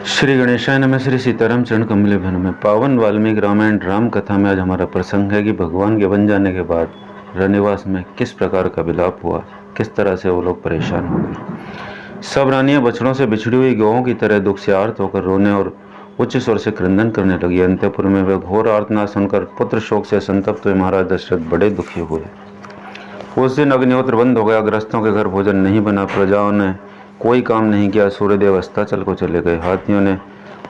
श्री गणेशाय नमः। श्री सीताराम चरण कमले भन में पावन वाल्मीकि रामायण राम कथा में आज हमारा प्रसंग है कि भगवान के बन जाने के बाद रनिवास में किस प्रकार का विलाप हुआ, किस तरह से वो लोग परेशान हो गए। सब रानियां बछड़ों से बिछड़ी हुई गौओं की तरह दुख से आर्त होकर रोने और उच्च स्वर से क्रंदन करने लगी। अंतपुर में वह घोर आर्तनाद सुनकर पुत्र शोक से संतप्त हुए महाराज दशरथ बड़े दुखी हुए। उस दिन अग्निहोत्र बंद हो गया, गृहस्थों के घर भोजन नहीं बना, प्रजाओं ने कोई काम नहीं किया। सूर्यदेव अस्ताचल को चले गए। हाथियों ने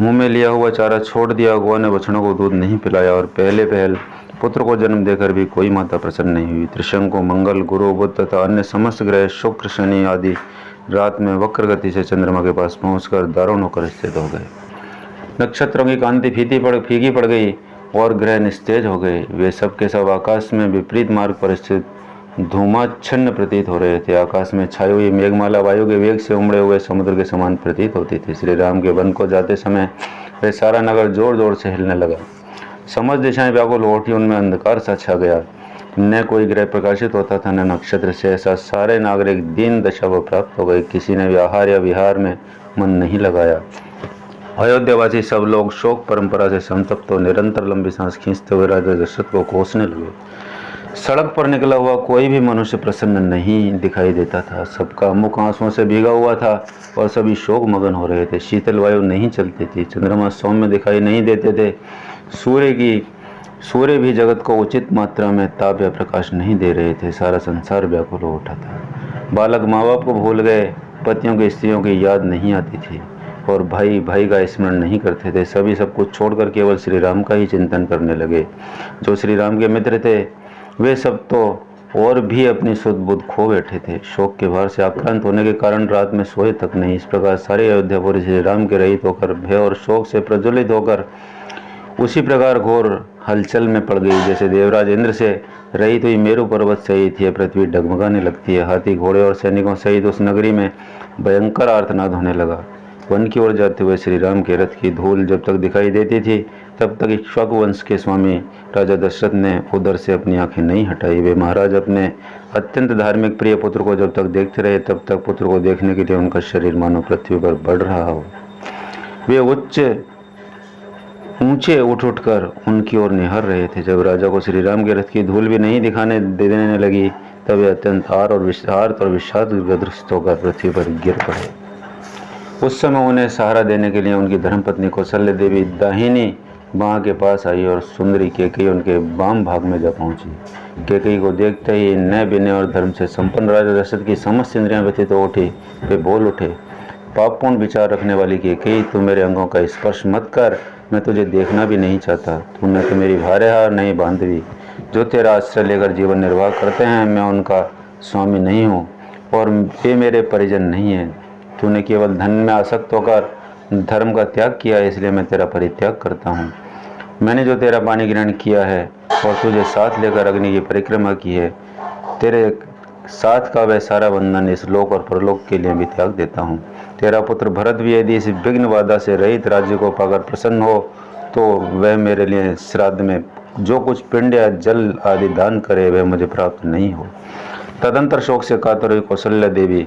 मुंह में लिया हुआ चारा छोड़ दिया। गौ ने बछड़ों को दूध नहीं पिलाया और पहले पहल पुत्र को जन्म देकर भी कोई माता प्रसन्न नहीं हुई। त्रिशंकु, मंगल, गुरु, बुध तथा अन्य समस्त ग्रह शुक्र, शनि आदि रात में वक्र गति से चंद्रमा के पास पहुंचकर दारुण होकर स्थित हो गए। नक्षत्रों की कांति फीकी पड़ गई और ग्रह निस्तेज हो गए। वे सब के सब आकाश में विपरीत मार्ग पर स्थित धूमाच्छन्न प्रतीत हो रहे थे। आकाश में छाई हुई मेघमाला वायु के वेग से उमड़े हुए समुद्र के समान प्रतीत होती थी। श्री राम के वन को जाते समय वह सारा नगर जोर जोर से हिलने लगा। समस्त दिशाएं व्याकुल हो उठी, उनमें अंधकार सा छा गया। न कोई ग्रह प्रकाशित होता था, न नक्षत्र से। ऐसा सारे नागरिक दीन दशा को प्राप्त हो गए। किसी ने आहार या विहार में मन नहीं लगाया। अयोध्यावासी सब लोग शोक परंपरा से संतप्त और निरंतर लंबी सांस खींचते हुए राजा दशरथ को कोसने लगे। सड़क पर निकला हुआ कोई भी मनुष्य प्रसन्न नहीं दिखाई देता था। सबका मुख आंसुओं से भीगा हुआ था और सभी शोक मगन हो रहे थे। शीतल वायु नहीं चलती थी, चंद्रमा सौम्य दिखाई नहीं देते थे। सूर्य भी जगत को उचित मात्रा में ताप या प्रकाश नहीं दे रहे थे। सारा संसार व्याकुल हो उठा था। बालक माँ बाप को भूल गए, पतियों की स्त्रियों की याद नहीं आती थी और भाई भाई का स्मरण नहीं करते थे। सभी सब कुछ छोड़कर केवल श्री राम का ही चिंतन करने लगे। जो श्री राम के मित्र थे वे सब तो और भी अपनी सुध बुध खो बैठे थे। शोक के भार से आक्रांत होने के कारण रात में सोए तक नहीं। इस प्रकार सारी अयोध्यापुरी श्री राम के रहित होकर भय और शोक से प्रज्वलित होकर उसी प्रकार घोर हलचल में पड़ गई जैसे देवराज इंद्र से रहित हुई मेरु पर्वत सहित यह पृथ्वी डगमगाने लगती है। हाथी, घोड़े और सैनिकों सहित उस नगरी में भयंकर आर्तनाद होने लगा। वन की ओर जाते हुए श्री राम के रथ की धूल जब तक दिखाई देती थी तब तक इक्ष्वाकु वंश के स्वामी राजा दशरथ ने उधर से अपनी आंखें नहीं हटाई। वे महाराज अपने अत्यंत धार्मिक प्रिय पुत्र को जब तक देखते रहे तब तक पुत्र को देखने के लिए उनका शरीर मानो पृथ्वी पर बढ़ रहा हो। वे ऊंचे उठकर उनकी ओर निहार रहे थे। जब राजा को श्री राम के रथ की धूल भी नहीं दिखाने देने लगी तब वे अत्यंत आर्त और विषादग्रस्त होकर पृथ्वी पर गिर पड़े। उस समय उन्हें सहारा देने के लिए उनकी धर्मपत्नी कौशल्य देवी दाहिनी बाँ के पास आई और सुंदरी केकई उनके वाम भाग में जा पहुंची। केकई को देखते ही नय विनय और धर्म से संपन्न राजा दशरथ की समस्त इंद्रियां व्यथित हो उठी। वे बोल उठे, पापपूर्ण विचार रखने वाली केकई, तू मेरे अंगों का स्पर्श मत कर, मैं तुझे देखना भी नहीं चाहता। तूने तो मेरी भार्या नहीं बांधवी। जो तेरा आश्रय लेकर जीवन निर्वाह करते हैं मैं उनका स्वामी नहीं हूँ और वे मेरे परिजन नहीं हैं। तूने केवल धन में आसक्त होकर धर्म का त्याग किया है, इसलिए मैं तेरा परित्याग करता हूँ। मैंने जो तेरा पानी ग्रहण किया है और तुझे साथ लेकर अग्नि की परिक्रमा की है, तेरे साथ का वह सारा बंधन इस लोक और परलोक के लिए भी त्याग देता हूँ। तेरा पुत्र भरत भी यदि इस विघ्न बाधा से रहित राज्य को पाकर प्रसन्न हो तो वह मेरे लिए श्राद्ध में जो कुछ पिंड या जल आदि दान करे वह मुझे प्राप्त नहीं हो। तदंतर शोक से कातर हुई कौशल्या देवी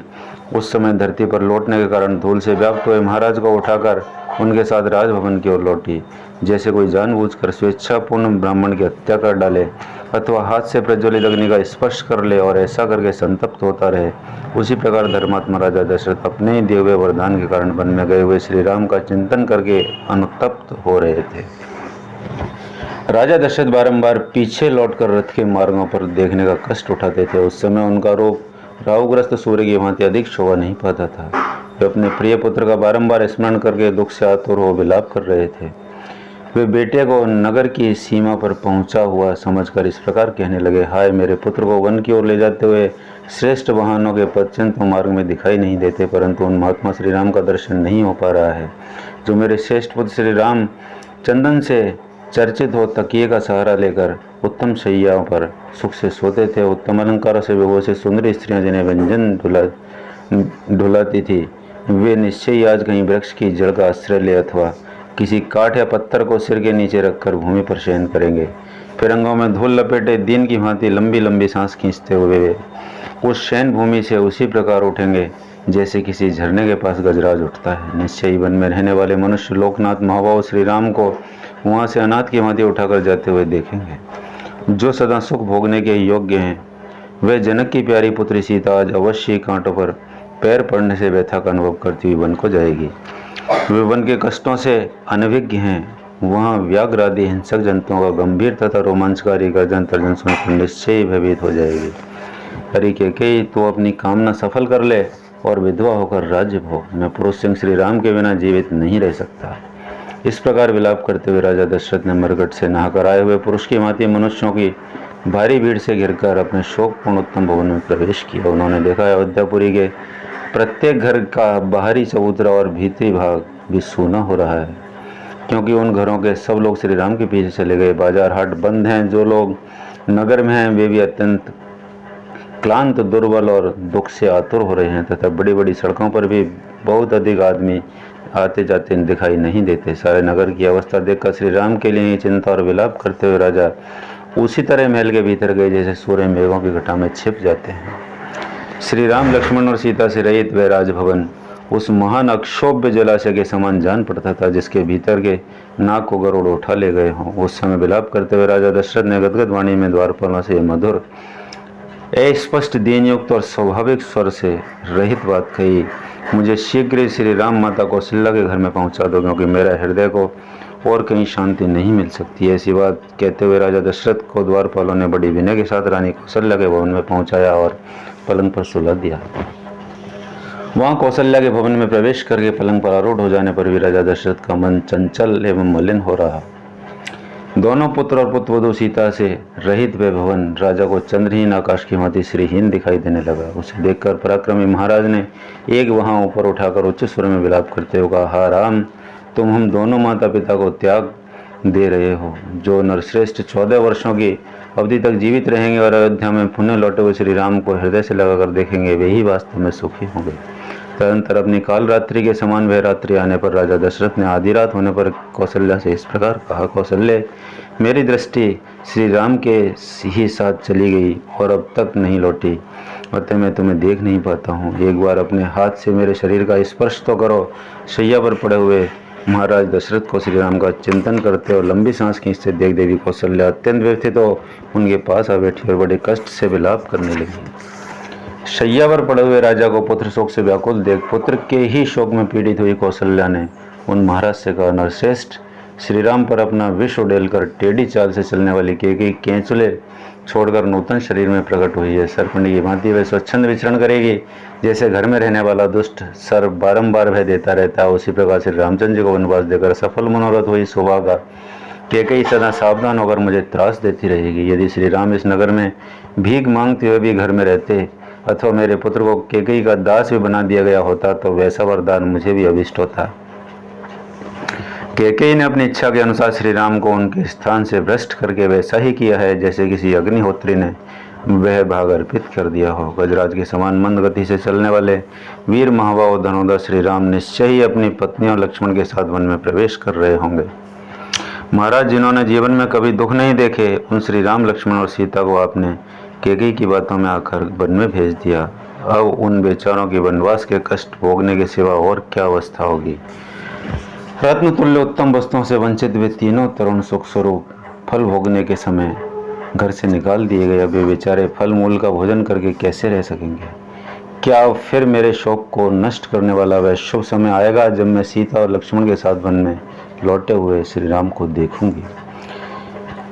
उस समय धरती पर लौटने के कारण धूल से व्याप्त हुए महाराज को उठाकर उनके साथ राजभवन की ओर लौटी। जैसे कोई जानबूझकर स्वेच्छापूर्ण ब्राह्मण की हत्या कर डाले अथवा हाथ से प्रज्वलित अग्नि का स्पर्श कर ले और ऐसा करके संतप्त होता रहे, उसी प्रकार धर्मात्मा राजा दशरथ अपने ही दिए हुए वरदान के कारण वन में गए हुए श्री राम का चिंतन करके अनुतप्त हो रहे थे। राजा दशरथ बारंबार पीछे लौटकर रथ के मार्गों पर देखने का कष्ट उठाते थे। उस समय उनका रूप राहुग्रस्त सूर्य की भांति अधिक शोभा नहीं पाता था। वे अपने प्रिय पुत्र का बारंबार स्मरण करके दुख से आतुर हो विलाप कर रहे थे। वे बेटे को नगर की सीमा पर पहुंचा हुआ समझकर इस प्रकार कहने लगे, हाय मेरे पुत्र को वन की ओर ले जाते हुए श्रेष्ठ वाहनों के पश्चिम मार्ग में दिखाई नहीं देते, परंतु उन महात्मा श्री राम का दर्शन नहीं हो पा रहा है। जो मेरे श्रेष्ठ पुत्र श्री राम चंदन से चर्चित हो तकिए का सहारा लेकर उत्तम शैयाओं पर सुख से सोते थे, उत्तम अलंकारों से विभूषित सुंदरी स्त्रियां जिन्हें व्यंजन ढुलाती थी, वे निश्चय ही आज कहीं वृक्ष की जड़ का आश्रय ले अथवा किसी काठ या पत्थर को सिर के नीचे रखकर भूमि पर शयन करेंगे। फिर अंगों में धूल लपेटे दिन की भांति लंबी लंबी सांस खींचते हुए वे उस शयन भूमि से उसी प्रकार उठेंगे जैसे किसी झरने के पास गजराज उठता है। निश्चय ही वन में रहने वाले मनुष्य लोकनाथ महाभाव श्री राम को वहाँ से अनाथ की भांति उठाकर जाते हुए देखेंगे। जो सदा सुख भोगने के योग्य हैं, वे जनक की प्यारी पुत्री सीता आज अवश्य कांटों पर पैर पड़ने से व्यथा का अनुभव करती हुई वन को जाएगी। वे वन के कष्टों से अनभिज्ञ हैं। वहाँ व्याघ्र आदि हिंसक जंतुओं का गंभीर तथा रोमांचकारी गर्जन तर्जन सुनकर निश्चय ही भयभीत हो जाएगी। अरे कैकेयी, तो अपनी कामना सफल कर ले और विधवा होकर राज्य भोग। मैं पुरुष सिंह श्री राम के बिना जीवित नहीं रह सकता। इस प्रकार विलाप करते हुए राजा दशरथ ने मरघट से नहाकर आए हुए पुरुष की भांति मनुष्यों की भारी भीड़ से घिरकर अपने शोकपूर्ण उत्तम भवन में प्रवेश किया। उन्होंने देखा अयोध्यापुरी के प्रत्येक घर का बाहरी चबूतरा और भीतरी भाग भी सूना हो रहा है, क्योंकि उन घरों के सब लोग श्री राम के पीछे चले गए। बाजार हाट बंद हैं। जो लोग नगर में हैं वे भी अत्यंत क्लांत, दुर्बल और दुख से आतुर हो रहे हैं तथा बड़ी बड़ी सड़कों पर भी बहुत अधिक आदमी आते जाते दिखाई नहीं देते। सारे नगर की अवस्था देखकर श्री राम के लिए चिंता और विलाप करते हुए राजा उसी तरह महल के भीतर गए जैसे सूर्य मेघों की घटा में छिप जाते हैं। श्री राम, लक्ष्मण और सीता से रहित वह राजभवन उस महान अक्षोभ्य जलाशय के समान जान पड़ता था जिसके भीतर के नाग को गरुड़ उठा ले गए हों। उस समय विलाप करते हुए राजा दशरथ ने गदगद वाणी में द्वारपालों से मधुर, स्पष्ट, दीनयुक्त और स्वाभाविक स्वर से रहित बात कही। मुझे शीघ्र ही श्री राम माता कौशल्या के घर में पहुंचा दो, क्योंकि मेरा हृदय को और कहीं शांति नहीं मिल सकती। ऐसी बात कहते हुए राजा दशरथ को द्वारपालों ने बड़ी विनय के साथ रानी कौशल्या के भवन में पहुंचाया और पलंग पर सुला दिया। वहां कौशल्या के भवन में प्रवेश करके पलंग पर आरूढ़ हो जाने पर भी राजा दशरथ का मन चंचल एवं मलिन हो रहा। दोनों पुत्र और पुत्रवधू सीता से रहित वह भवन राजा को चंद्रहीन आकाश की भांति श्रीहीन दिखाई देने लगा। उसे देखकर पराक्रमी महाराज ने एक वहां ऊपर उठाकर उच्च स्वर में विलाप करते हुए कहा, हा राम, तुम हम दोनों माता पिता को त्याग दे रहे हो। जो नरश्रेष्ठ 14 वर्षों की अवधि तक जीवित रहेंगे और अयोध्या में पुनः लौटे हुए श्री राम को हृदय से लगाकर देखेंगे, वे ही वास्तव में सुखी होंगे। तदंतर अपनी काल रात्रि के समान वह रात्रि आने पर राजा दशरथ ने आधी रात होने पर कौशल्या से इस प्रकार कहा, कौशल्य, मेरी दृष्टि श्री राम के ही साथ चली गई और अब तक नहीं लौटी, अतः मैं तुम्हें देख नहीं पाता हूँ। एक बार अपने हाथ से मेरे शरीर का स्पर्श तो करो। शैया पर पड़े हुए महाराज दशरथ को श्री राम का चिंतन करते और लंबी सांस खींचते देख देवी कौशल्या अत्यंत व्यथित हो उनके पास आ बैठी और बड़े कष्ट से विलाप करने लगी। शैया पर पड़े हुए राजा को पुत्र शोक से व्याकुल देख पुत्र के ही शोक में पीड़ित हुई कौशल्या ने उन महाराज से कहा, नरश्रेष्ठ, श्री राम पर अपना विष उड़ेलकर टेढ़ी चाल से चलने वाली कैकेयी केंचुले छोड़कर नूतन शरीर में प्रकट हुई है। सर्पणी की भांति वह स्वच्छंद विचरण करेगी। जैसे घर में रहने वाला दुष्ट सर्प बारंबार भय देता रहता है, उसी प्रकार श्री रामचंद्र जी को वनवास देकर सफल मनोरथ हुई सौभाग्य कैकेयी सदा सावधान होकर मुझे त्रास देती रहेगी। यदि श्री राम इस नगर में भीख मांगते हुए भी घर में रहते अथवा मेरे पुत्र को कैकेयी का दास भी बना दिया गया होता तो वैसा वरदान मुझे भी अभिष्ट होता। कैकेयी ने अपनी इच्छा के अनुसार श्री राम को उनके स्थान से भ्रष्ट करके वैसा ही किया है जैसे किसी अग्निहोत्री ने वह भाग अर्पित कर दिया हो। गजराज के समान मंद गति से चलने वाले वीर महाभाव धनुधर श्री राम निश्चय ही अपनी पत्नी और लक्ष्मण के साथ वन में प्रवेश कर रहे होंगे। महाराज, जिन्होंने जीवन में कभी दुख नहीं देखे, उन श्री राम, लक्ष्मण और सीता को आपने कैकेयी की बातों में आकर वन में भेज दिया। अब उन बेचारों की वनवास के कष्ट भोगने के सिवा और क्या अवस्था होगी। रत्न तुल्य उत्तम वस्तुओं से वंचित वे तीनों तरुण सुख स्वरूप फल भोगने के समय घर से निकाल दिए गए। वे बेचारे फल मूल का भोजन करके कैसे रह सकेंगे। क्या फिर मेरे शोक को नष्ट करने वाला वह शुभ समय आएगा जब मैं सीता और लक्ष्मण के साथ वन में लौटे हुए श्री राम को देखूंगी।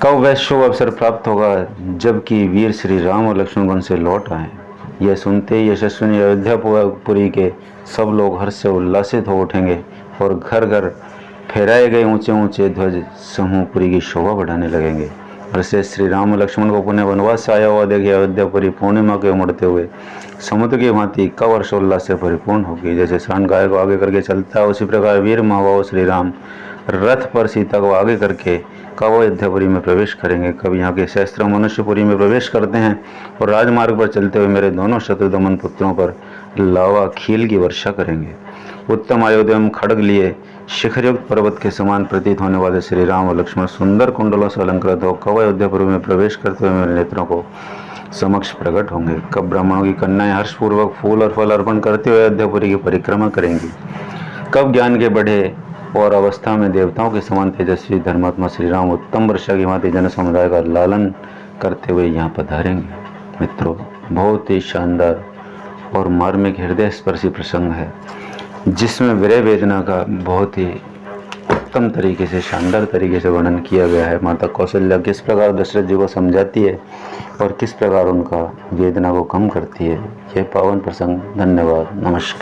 कब वह शुभ अवसर प्राप्त होगा जबकि वीर श्री राम और लक्ष्मण वन से लौट आए। यह सुनते ही यशस्विनी अयोध्यापुरी के सब लोग हर्ष से उल्लासित हो उठेंगे और घर घर फहराए गए ऊंचे ऊंचे ध्वज समूह पुरी की शोभा बढ़ाने लगेंगे। और से श्री राम और लक्ष्मण को पुनः वनवास से आया हुआ देखिए अयोध्यापुरी पूर्णिमा के उमड़ते हुए समुद्र की भांति कब हर्षोल्लास से परिपूर्ण होगी। जैसे सान गाय को आगे करके चलता है, उसी प्रकार वीर महाभाव श्री राम रथ पर सीता को आगे करके कब अयोध्यापुरी में प्रवेश करेंगे। कब यहाँ के सहस्त्रों मनुष्यपुरी में प्रवेश करते हैं और राजमार्ग पर चलते हुए मेरे दोनों शत्रुदमन पुत्रों पर लावा खील की वर्षा करेंगे। उत्तम आयुध एवं खड्ग लिए शिखरयुक्त पर्वत के समान प्रतीत होने वाले श्री राम और लक्ष्मण सुंदर कुंडलों से अलंकृत हो कब अयोध्यापुरी में प्रवेश करते हुए मेरे नेत्रों को समक्ष प्रकट होंगे। कब ब्राह्मणों की कन्याएं हर्षपूर्वक फूल और फल अर्पण करते हुए अयोध्यापुरी की परिक्रमा करेंगी। कब ज्ञान के बढ़े और अवस्था में देवताओं के समान तेजस्वी धर्मात्मा श्री राम उत्तम वर्षा की भांति जन समुदाय का लालन करते हुए यहाँ पधारेंगे। मित्रों, बहुत ही शानदार और मार्मिक हृदय स्पर्शी प्रसंग है, जिसमें विरह वेदना का बहुत ही उत्तम तरीके से, शानदार तरीके से वर्णन किया गया है। माता कौशल्या किस प्रकार दशरथ जी को समझाती है और किस प्रकार उनका वेदना को कम करती है। यह पावन प्रसंग। धन्यवाद। नमस्कार।